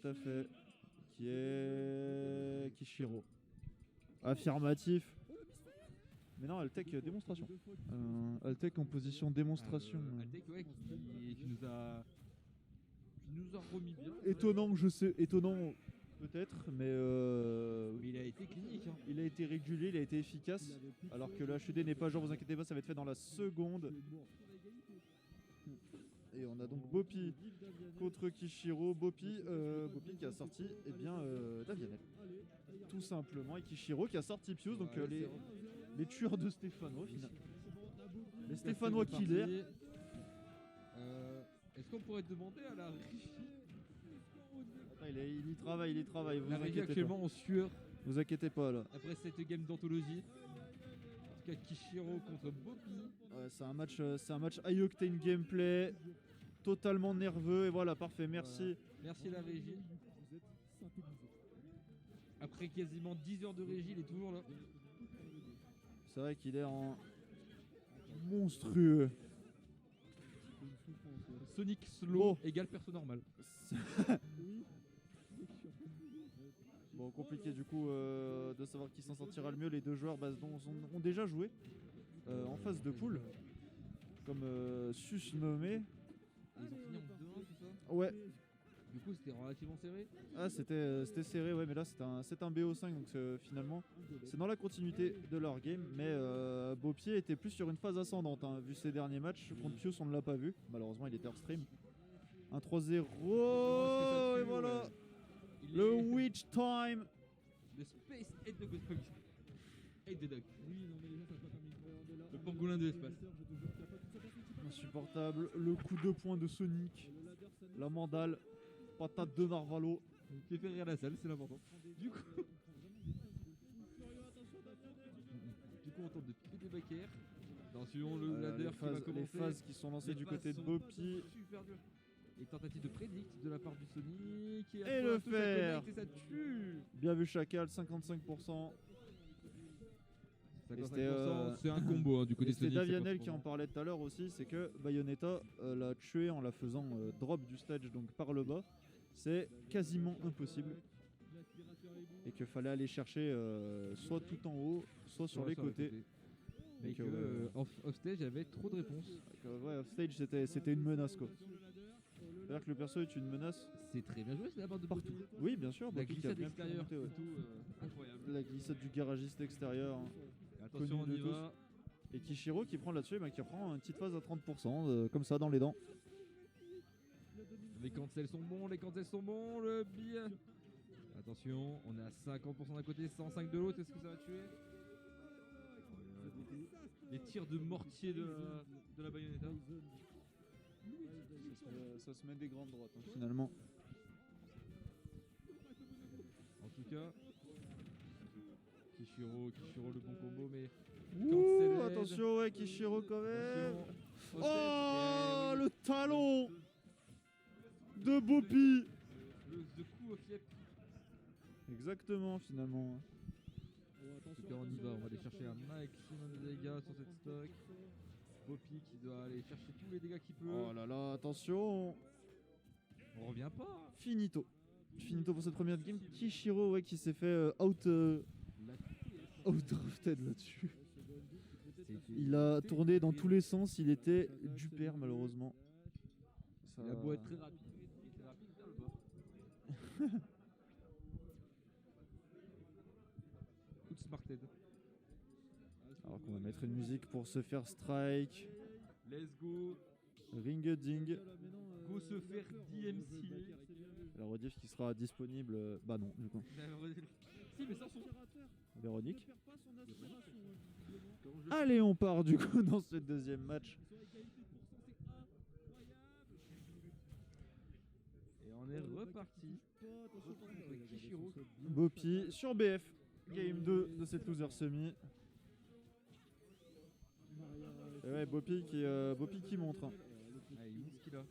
tout à fait. Qui est Kishiro. Affirmatif. Mais non, Altec démonstration. Altec en position démonstration. Altec, ouais, qui nous a remis bien. Étonnant, je sais. Étonnant, peut-être, mais il a été clinique. Hein. Il a été régulier, il a été efficace. Alors que le HUD n'est pas genre, vous inquiétez pas, ça va être fait dans la seconde. Et on a donc Bopi contre Kishiro. Bopi qui a sorti Davianel. Tout simplement. Et Kishiro qui a sorti Pius. Donc les tueurs de Stéphanois finalement. Les Stéphanois killers. Est-ce qu'on pourrait demander à la régie? Il y travaille. Vous la régie actuellement en sueur. Vous inquiétez pas là. Après cette game d'anthologie. En tout cas, Kishiro contre Bopi. Ouais, c'est un match high octane gameplay. Totalement nerveux. Et voilà, parfait. Merci. Merci la régie. Après quasiment 10 heures de régie, il est toujours là. C'est vrai qu'il est en monstrueux. Sonic slow égale perso normal. Bon, compliqué du coup de savoir qui s'en sortira le mieux. Les deux joueurs ont déjà joué en phase de poule, comme sus nommé. Ils ont fini en 2-1, c'est ça? Ouais. Du coup, c'était relativement serré. Ah, c'était serré, ouais, mais là c'est un BO5, donc finalement c'est dans la continuité de leur game. Mais Beaupied était plus sur une phase ascendante, hein, vu ses derniers matchs. Contre Pius, on ne l'a pas vu. Malheureusement, il était hors stream. 1-3-0. Et voilà. Le Witch Time. Le Space Head de Ghost Punk. Head de Duck. Le pangolin de l'espace. Insupportable. Le coup de poing de Sonic. La mandale. Patate de Narvalo. Qui fait rire la salle, c'est l'important. Du coup, on tente de tuer des backers. Attention, le ladder qui va commencer. Les phases qui sont lancées du côté de Bopi. Super dur. Et tentative de prédict de la part du Sonic. Et le fer. Et ça tue. Bien vu Chacal, 55%. 55%, c'est un combo hein, du côté Sonic. Sonic. C'est Davianel qui en parlait tout à l'heure aussi, c'est que Bayonetta l'a tué en la faisant drop du stage donc par le bas. C'est quasiment impossible. Et qu'il fallait aller chercher soit tout en haut, soit sur les côtés. Mais que off-stage, il y avait trop de réponses. Ouais, off-stage, c'était une menace quoi. C'est-à-dire que le perso est une menace. C'est très bien joué, c'est la barre de partout. Oui, bien sûr. La glissade extérieure, incroyable. La glissade du garagiste extérieur. Attention, on y va. Et Kishiro qui prend là-dessus, qui prend une petite phase à 30%, comme ça, dans les dents. Les cancels sont bons, le billet. Attention, on est à 50% d'un côté, 105 de l'autre, est-ce que ça va tuer? Les tirs de mortier de la Bayonetta. Ça se met des grandes droites, hein, finalement. En tout cas, Kishiro le bon combo, mais... Ouh, attention, ouais, Kishiro quand même. Oh, le talon de Bopi. Le coup au fiep. Exactement, finalement. En tout cas, on y va, on va aller chercher un maximum de dégâts sur cette stock. Bopi qui doit aller chercher tous les dégâts qu'il peut. Oh là là, attention. On revient pas. Finito pour cette première game. Kishiro, ouais, qui s'est fait outdrafted là-dessus. Il a tourné dans tous les sens, il était du père malheureusement. Ça... Il a beau être très rapide, il était rapide vers le bas. Coup de Smarted. Alors qu'on va mettre une musique pour se faire strike. Let's go. Ring a ding. Go se faire DMC. La rediff qui sera disponible. Bah non, du coup. Si, mais sans son. Véronique. Allez, on part du coup dans ce deuxième match. Et on est reparti. Kishiro. Bopi sur BF. Game 2 de cette loser semi. Et ouais, Bopi qui montre. Hein. Ah, il montre ce qu'il a.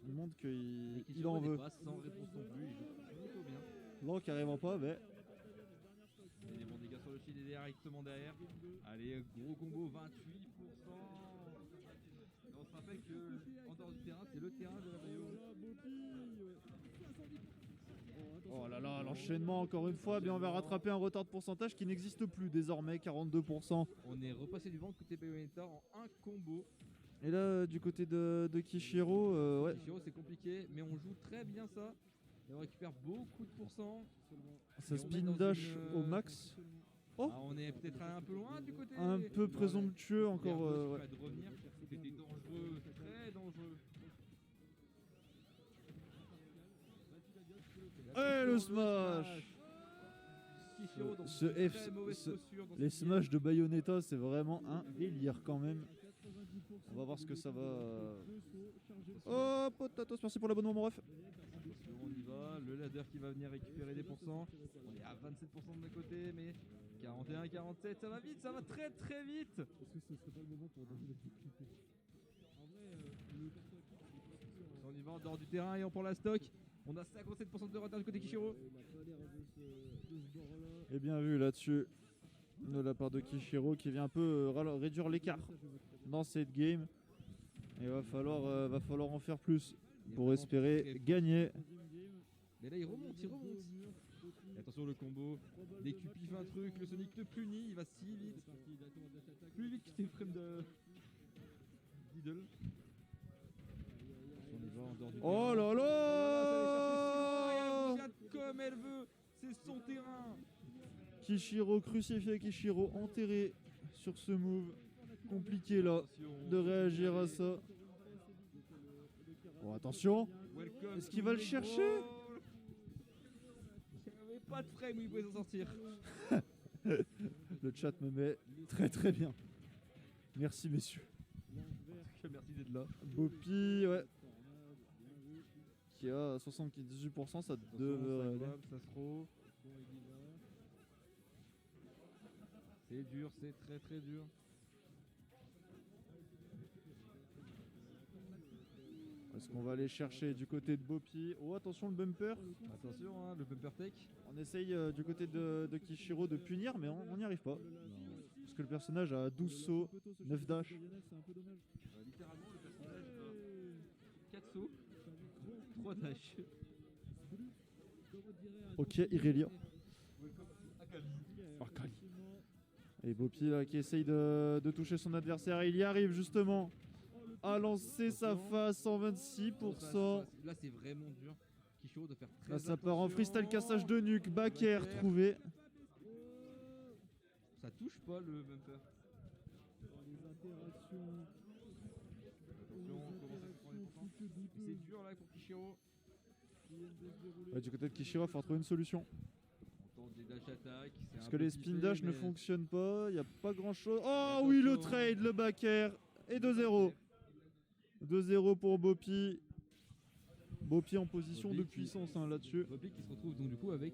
Il montre qu'il en veut. Pas sans réponse non plus, il joue plutôt bien. Non, carrément pas, mais. Il y a des bons dégâts sur le shield et directement derrière. Allez, gros combo, 28%. Et on se rappelle que en dehors du terrain, c'est le terrain de la Bayo. L'enchaînement, encore une fois, bien on va rattraper un retard de pourcentage qui n'existe plus désormais, 42%. On est repassé du ventre côté Bayonetta en un combo. Et là, du côté de Kishiro, ouais. Kishiro, c'est compliqué, mais on joue très bien ça. Et on récupère beaucoup de pourcents. Ça Et on met spin dans dash une, au max. Oh, Ah, on est peut-être allé un peu loin du côté. un peu présomptueux encore. Ouais. Ouais. De revenir, c'était dangereux, très dangereux. Et le smash. Kishiro dans Ce une F, très mauvaise ce- posture dans Les cette game. smash de Bayonetta, c'est vraiment un délire quand même. On va voir ce que ça va. Oh, Potatos, merci pour l'abonnement, mon ref. Attention, on y va. Le ladder qui va venir récupérer des pourcents. On est à 27% de notre côté, mais 41, 47, ça va vite, ça va très très vite. On y va en dehors du terrain et on prend la stock. On a 57% de retard du côté Kishiro. Et bien vu là-dessus de la part de Kishiro qui vient un peu réduire l'écart dans cette game. Et va falloir en faire plus pour espérer gagner. Mais là il remonte, il remonte. Et attention le combo. Dès que tu piffes un truc, le Sonic te punit, il va si vite. Plus vite que tes frames de d'idle. On y va en dehors du Oh terrain. là là. Elle regarde comme elle veut, c'est son terrain. Kishiro crucifié, Kishiro enterré sur ce move. Compliqué là Attention. de réagir à ça. Bon, attention. Welcome Est-ce qu'il to va le the chercher? brawl. Il n'y avait pas de frame où il pouvait s'en sortir. Le chat me met très très bien. Merci messieurs. Merci d'être là. Bopi, ouais. Qui a 78%, ça devrait aller. Ça se trouve. C'est dur, c'est très très dur. Est-ce qu'on va aller chercher du côté de Bopi? Oh, attention le bumper. Attention, hein, le bumper tech. On essaye du côté de Kishiro de punir, mais on n'y arrive pas. Parce que le personnage a 12 sauts, 9 dash. Littéralement, le personnage a 4 sauts, 3 dash. Ok, Irelia. Akali. Et Bopi là qui essaye de toucher son adversaire. Il y arrive justement à lancer sa face, 126%. Là, c'est vraiment dur. Kishiro doit faire très Là, ça part en attention. freestyle cassage de nuque. Back air trouvé. Ça touche pas le bumper. Attention, on commence à se prendre les pourcents. C'est dur là pour Kishiro. Ouais, du côté de Kishiro, il faut trouver une solution. On tente des dash attack. Parce que les spin dash ne fonctionnent pas. Il n'y a pas grand chose. Oh oui, le trade, le back air. Et 2-0. 2-0 pour Bopi. Bopi en position Bopi de qui- puissance hein, là-dessus. Bobby qui se retrouve donc du coup avec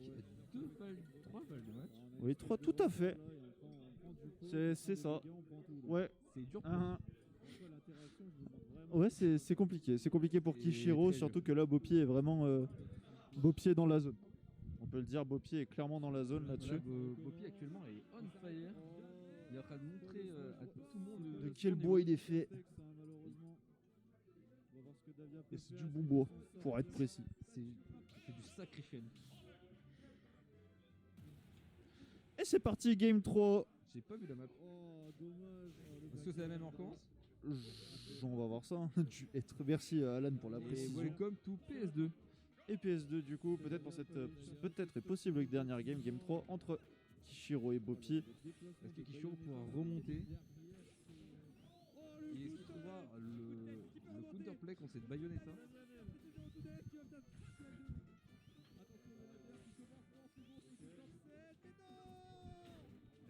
3 balles de match. Oui, 3, tout à fait. C'est ça. Ouais. C'est dur pour Un. Ouais, c'est compliqué. C'est compliqué pour Et Kishiro, très surtout que là, Bopi est vraiment. Bopi est dans la zone. On peut le dire, Bopi est clairement dans la zone là-dessus. Bobby actuellement est on fire. Il est en train de montrer à tout le monde De quel bois il est fait. Et c'est du bon bois, pour être précis. C'est du sacré chaîne. Et c'est parti, game 3. J'ai pas vu la map. Est-ce que c'est la même en recommence? On va voir ça. Hein. Merci à Alan pour la Et précision. welcome to PS2. Et PS2 du coup, peut-être pour cette peut-être et possible dernière game, game 3 entre Kishiro et Bopi. Est-ce que Kishiro pourra remonter? Et est-ce qu'il trouvera le counterplay contre cette Bayonetta?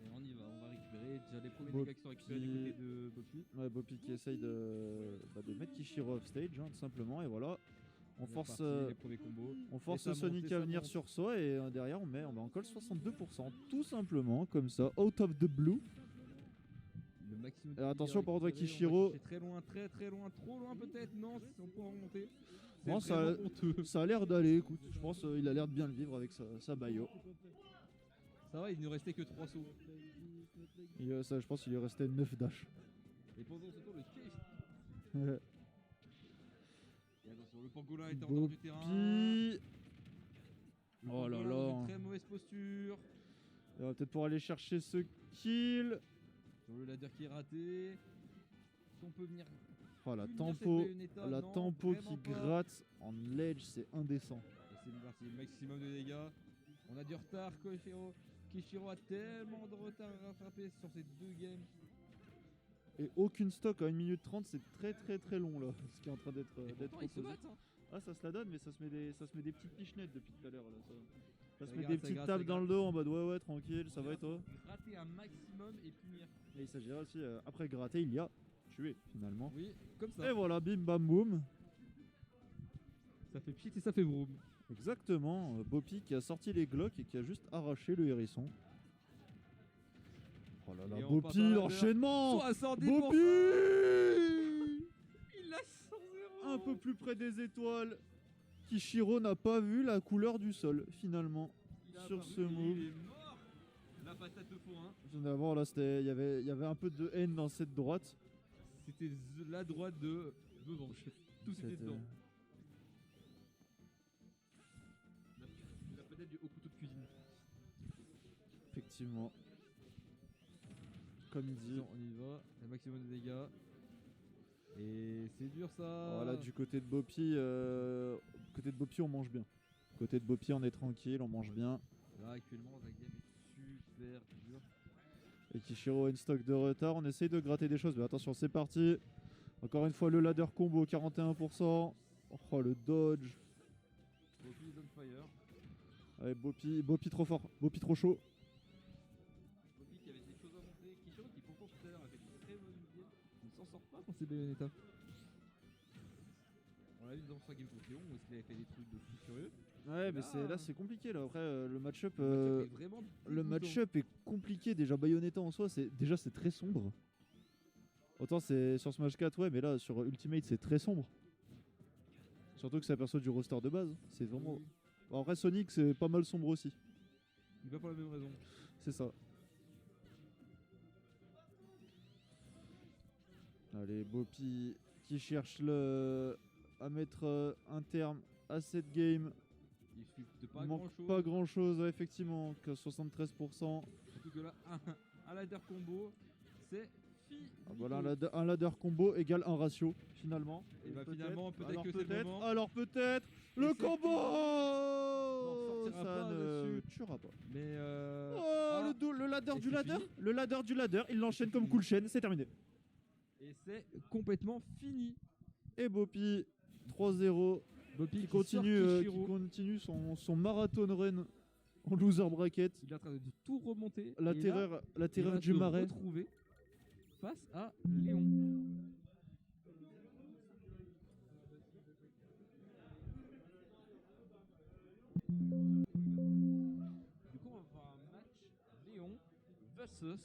Et on y va, on va récupérer déjà les premiers dégâts qui sont récupérés du côté de Bopi. Ouais, Bopi qui essaye de mettre Kishiro off stage, hein, tout simplement. Et voilà, on force, les premiers combos. on force Et ça Sonic monte, et à ça venir monte. sur soi. Et derrière, on met encore le 62%, tout simplement, comme ça, out of the blue. Le maximum. Alors, de attention, dégâts par contre, récupérés, Kishiro. on va chercher très loin, trop loin peut-être. Non, on pourra remonter. C'est Non, vraiment honteux. ça a l'air d'aller, écoute, je pense qu'il a l'air de bien le vivre avec sa Bayo. Ça va, il ne restait que 3 sauts. Ça, je pense qu'il lui restait 9 dash. Et pendant ce temps, le case. Et attention, le pangolin est en dehors du terrain. Bopi. Le Oh là pangolin là. dans une va peut-être pour aller chercher ce kill. Sur le ladder qui est raté. Si on peut venir. Oh, la punir cette tempo, Bayonetta, la non, tempo vraiment qui pas. gratte en ledge, c'est indécent. Et c'est parti, maximum de dégâts. On a du retard, Kishiro a tellement de retard à rattraper sur ces 2 games. Et aucune stock à 1 minute 30, c'est très long là, ce qui est en train d'être Et pourtant, ils se proposé. battent. Hein. Ah, ça se la donne, mais ça se met des petites pichenettes depuis tout à l'heure là. Ça se Ça met gratte, des ça petites gratte, tapes ça dans le gratte. dos en mode ouais tranquille, ça va et toi. Rater un maximum et punir. Et il s'agira aussi, après gratter, il y a tué finalement. Oui, comme ça. Et voilà, bim bam boum. Ça fait pchit et ça fait vroom. Exactement, Bopi qui a sorti les Glock et qui a juste arraché le hérisson. Oh là là, Et on passe à Bopi, la l'enchaînement 70%. Bopi Il a 100-0. Un peu plus près des étoiles. Kishiro n'a pas vu la couleur du sol finalement Il a sur apparu ce et move. Il est mort. La patate au four, hein. Avant là, il y avait un peu de haine dans cette droite. C'était la droite de Revanche. Tout était C'était- dedans. La patate au couteau de cuisine. Effectivement. Comme il dit. On y va. Un maximum de dégâts. Et c'est dur ça. Voilà, du côté de Bopi, on mange bien. Côté de Bopi, on est tranquille, on mange bien. Là actuellement la game est super dure. Et Kishiro a une stock de retard. On essaye de gratter des choses, mais attention, c'est parti. Encore une fois, le ladder combo, 41%. Oh, le dodge. Bopi is on fire. Allez, Bopi trop fort, Bopi trop chaud. Bopi qui avait des choses à montrer. Kishiro qui pourtant tout à l'heure a fait une très bonne game. Il ne s'en sort pas dans ses Bayonetta. On l'a vu dans sa game contre Léon où il avait fait des trucs de fou furieux. Ouais, mais Là, là c'est compliqué là. Après, le match-up est vraiment le dégoûtant. match-up est compliqué. Déjà, Bayonetta en soi, c'est très sombre. Autant c'est sur Smash 4, ouais, mais là sur Ultimate, c'est très sombre. Surtout que c'est un perso du roster de base. C'est vraiment. Oui. Bon, après, Sonic, c'est pas mal sombre aussi. Il va pour la même raison. C'est ça. Allez, Bopi qui cherche à mettre un terme à cette game. Il suffit de Il pas manque grand chose. pas grand chose, effectivement, que 73%. Surtout que là, un ladder combo, c'est fini. Voilà, un ladder combo égale un ratio, finalement. Et bah Peut-être. finalement, peut-être Alors que c'est le peut-être, moment. alors peut-être, Et le c'est combo sortira ça pas ne dessus. tuera pas. Mais Oh, le ladder Et du c'est ladder, fini. le ladder du ladder, il l'enchaîne comme fini. cool chaîne, c'est terminé. et c'est complètement fini. Et Bopi, 3-0, Bopi qui continue son marathon run en loser bracket. Il est en train de tout remonter. La et là, terreur il va du se marais. retrouver face à Léon. Du coup, on va avoir un match Léon versus.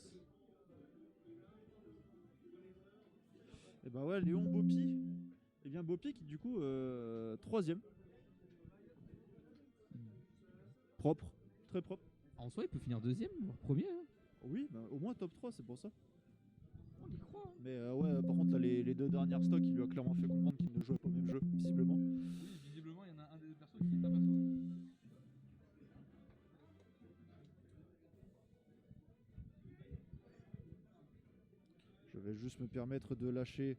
Et bah ouais, Léon Bopi. Et bien Bopi qui du coup, 3ème. Propre, très propre. En soi, il peut finir deuxième, voire premier. Hein. Oui, bah, au moins top 3, c'est pour ça. On y croit. Hein. Mais ouais, par contre, là, les 2 dernières stocks, il lui a clairement fait comprendre qu'il ne jouait pas au même jeu, visiblement. Oui, visiblement, il y en a un des deux persos qui est pas perso. Je vais juste me permettre de lâcher